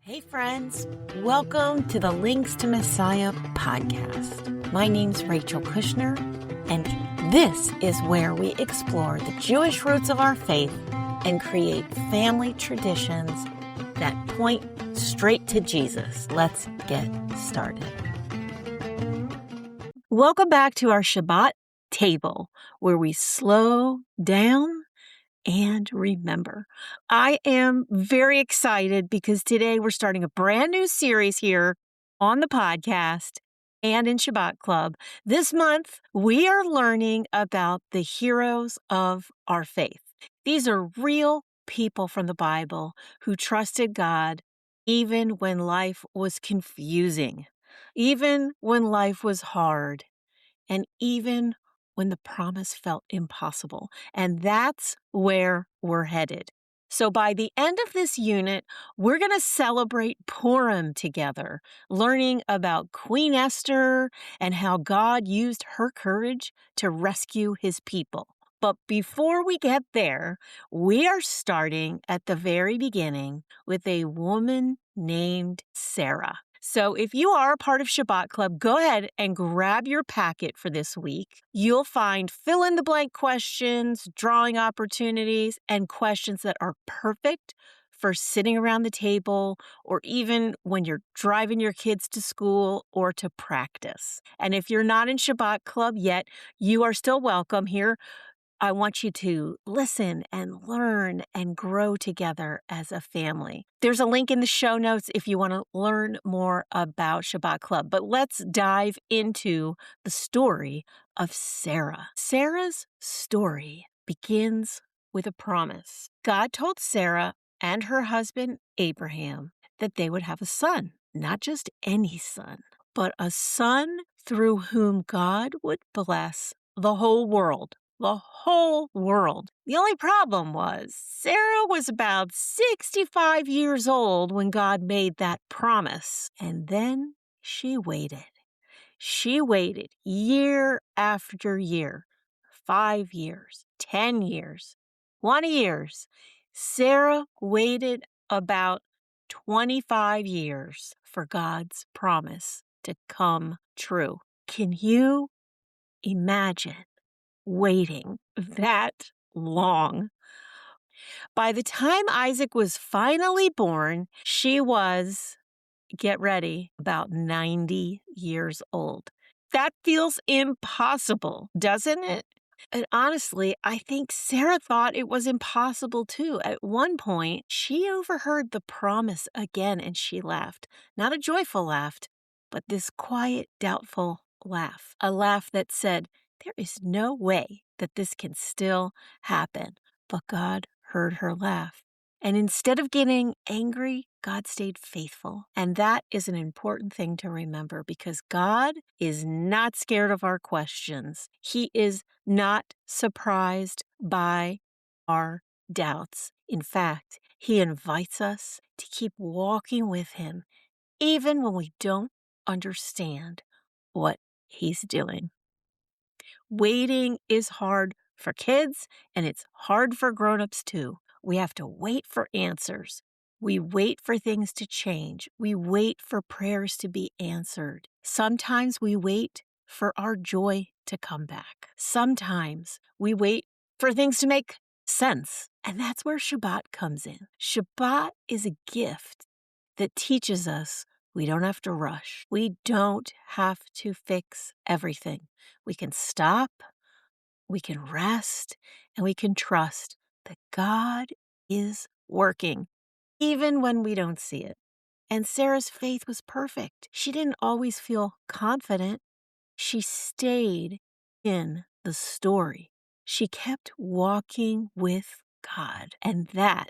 Hey friends, welcome to the Links to Messiah podcast. My name's Rachel Kushner, and this is where we explore the Jewish roots of our faith and create family traditions that point straight to Jesus. Let's get started. Welcome back to our Shabbat table, where we slow down and remember. I am very excited because today we're starting a brand new series here on the podcast and in Shabbat Club. This month, we are learning about the heroes of our faith. These are real people from the Bible who trusted God even when life was confusing, even when life was hard, and even when the promise felt impossible. And that's where we're headed. So by the end of this unit, we're going to celebrate Purim together, learning about Queen Esther and how God used her courage to rescue his people. But before we get there, we are starting at the very beginning with a woman named Sarah. So if you are a part of Shabbat Club, go ahead and grab your packet for this week. You'll find fill-in-the-blank questions, drawing opportunities, and questions that are perfect for sitting around the table or even when you're driving your kids to school or to practice. And if you're not in Shabbat Club yet, you are still welcome here. I want you to listen and learn and grow together as a family. There's a link in the show notes if you want to learn more about Shabbat Club. But let's dive into the story of Sarah. Sarah's story begins with a promise. God told Sarah and her husband Abraham that they would have a son, not just any son, but a son through whom God would bless the whole world. The whole world. The only problem was Sarah was about 65 years old when God made that promise. And then she waited. She waited year after year, 5 years, 10 years, 20 years. Sarah waited about 25 years for God's promise to come true. Can you imagine waiting that long? By the time Isaac was finally born, she was, get ready, about 90 years old. That feels impossible, doesn't it? And honestly, I think Sarah thought it was impossible too. At one point, she overheard the promise again and she laughed. Not a joyful laugh, but this quiet, doubtful laugh. A laugh that said, there is no way that this can still happen. But God heard her laugh. And instead of getting angry, God stayed faithful. And that is an important thing to remember because God is not scared of our questions. He is not surprised by our doubts. In fact, He invites us to keep walking with Him, even when we don't understand what He's doing. Waiting is hard for kids, and it's hard for grown-ups too. We have to wait for answers. We wait for things to change. We wait for prayers to be answered. Sometimes we wait for our joy to come back. Sometimes we wait for things to make sense. And that's where Shabbat comes in. Shabbat is a gift that teaches us we don't have to rush. We don't have to fix everything. We can stop, we can rest, and we can trust that God is working, even when we don't see it. And Sarah's faith was perfect. She didn't always feel confident. She stayed in the story. She kept walking with God. And that,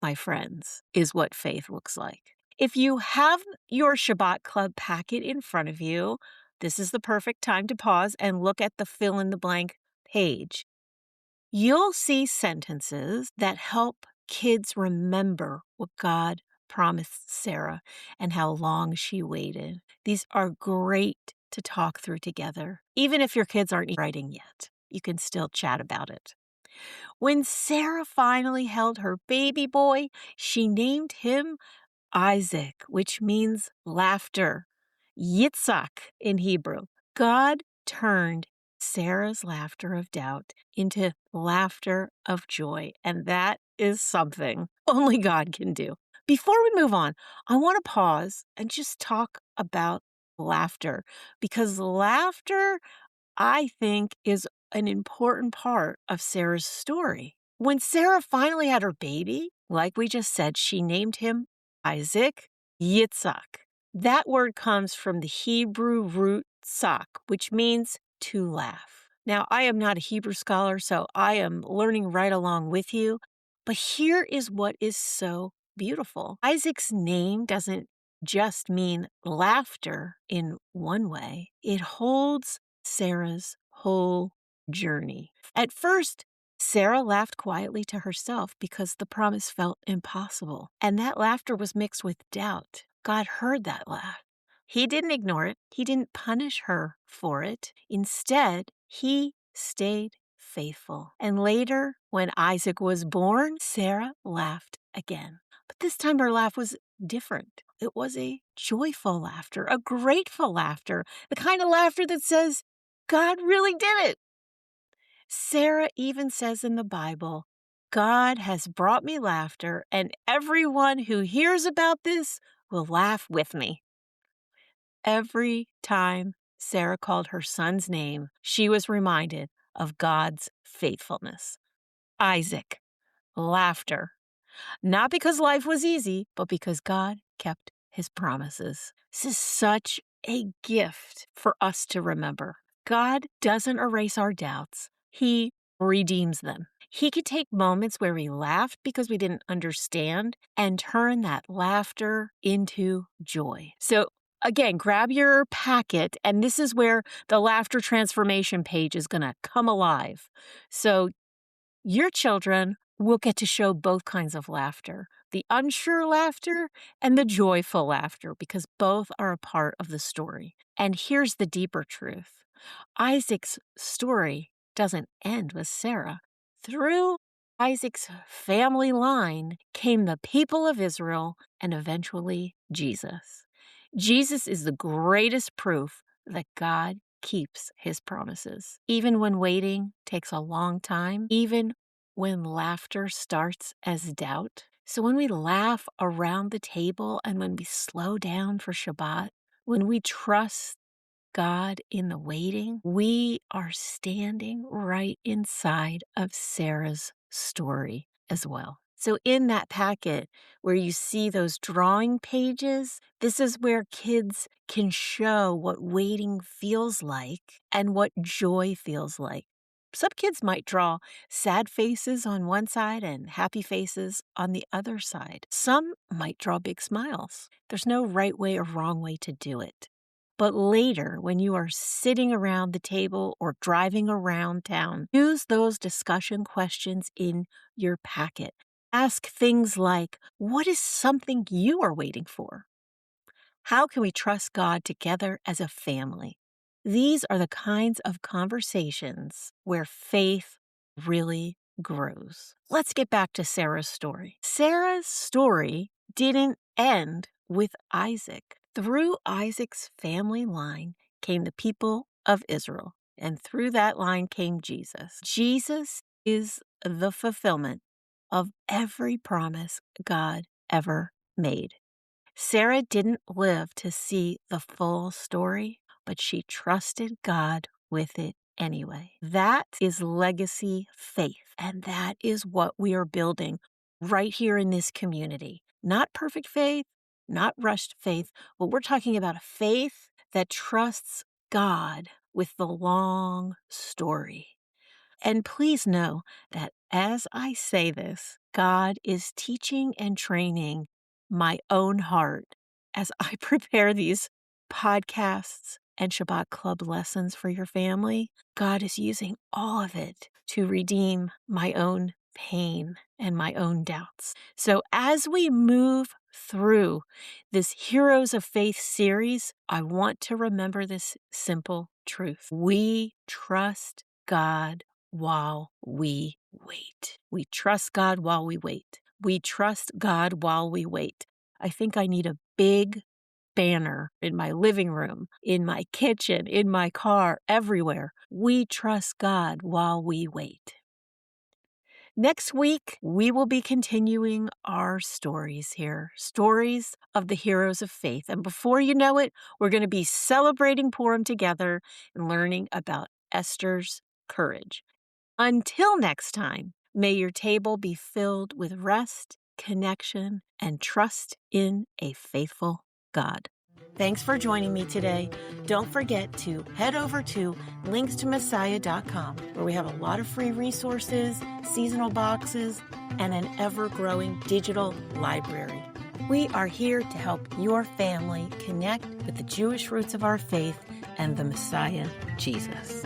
my friends, is what faith looks like. If you have your Shabbat Club packet in front of you, this is the perfect time to pause and look at the fill-in-the-blank page. You'll see sentences that help kids remember what God promised Sarah and how long she waited. These are great to talk through together. Even if your kids aren't writing yet, you can still chat about it. When Sarah finally held her baby boy, she named him Isaac, which means laughter, Yitzhak in Hebrew. God turned Sarah's laughter of doubt into laughter of joy, and that is something only God can do. Before we move on, I want to pause and just talk about laughter, because laughter, I think, is an important part of Sarah's story. When Sarah finally had her baby, like we just said, she named him Isaac, Yitzhak. That word comes from the Hebrew root sak, which means to laugh. Now, I am not a Hebrew scholar, so I am learning right along with you. But here is what is so beautiful. Isaac's name doesn't just mean laughter in one way, it holds Sarah's whole journey. At first, Sarah laughed quietly to herself because the promise felt impossible, and that laughter was mixed with doubt. God heard that laugh. He didn't ignore it. He didn't punish her for it. Instead, he stayed faithful. And later, when Isaac was born, Sarah laughed again. But this time her laugh was different. It was a joyful laughter, a grateful laughter, the kind of laughter that says, God really did it. Sarah even says in the Bible, God has brought me laughter, and everyone who hears about this will laugh with me. Every time Sarah called her son's name, she was reminded of God's faithfulness. Isaac, laughter. Not because life was easy, but because God kept his promises. This is such a gift for us to remember. God doesn't erase our doubts. He redeems them. He could take moments where we laughed because we didn't understand and turn that laughter into joy. So again, grab your packet, and this is where the laughter transformation page is going to come alive. So your children will get to show both kinds of laughter, the unsure laughter and the joyful laughter, because both are a part of the story. And here's the deeper truth. Isaac's story doesn't end with Sarah. Through Isaac's family line came the people of Israel and eventually Jesus. Jesus is the greatest proof that God keeps his promises. Even when waiting takes a long time, even when laughter starts as doubt. So when we laugh around the table and when we slow down for Shabbat, when we trust God in the waiting, we are standing right inside of Sarah's story as well. So in that packet where you see those drawing pages, this is where kids can show what waiting feels like and what joy feels like. Some kids might draw sad faces on one side and happy faces on the other side. Some might draw big smiles. There's no right way or wrong way to do it. But later, when you are sitting around the table or driving around town, use those discussion questions in your packet. Ask things like, what is something you are waiting for? How can we trust God together as a family? These are the kinds of conversations where faith really grows. Let's get back to Sarah's story. Sarah's story didn't end with Isaac. Through Isaac's family line came the people of Israel, and through that line came Jesus. Jesus is the fulfillment of every promise God ever made. Sarah didn't live to see the full story, but she trusted God with it anyway. That is legacy faith, and that is what we are building right here in this community. Not perfect faith, not rushed faith, but we're talking about a faith that trusts God with the long story. And please know that as I say this, God is teaching and training my own heart as I prepare these podcasts and Shabbat Club lessons for your family. God is using all of it to redeem my own pain and my own doubts. So as we move through this Heroes of Faith series, I want to remember this simple truth. We trust God while we wait. We trust God while we wait. We trust God while we wait. I think I need a big banner in my living room, in my kitchen, in my car, everywhere. We trust God while we wait. Next week, we will be continuing our stories here, stories of the heroes of faith. And before you know it, we're going to be celebrating Purim together and learning about Esther's courage. Until next time, may your table be filled with rest, connection, and trust in a faithful God. Thanks for joining me today. Don't forget to head over to linkstomessiah.com, where we have a lot of free resources, seasonal boxes, and an ever-growing digital library. We are here to help your family connect with the Jewish roots of our faith and the Messiah, Jesus.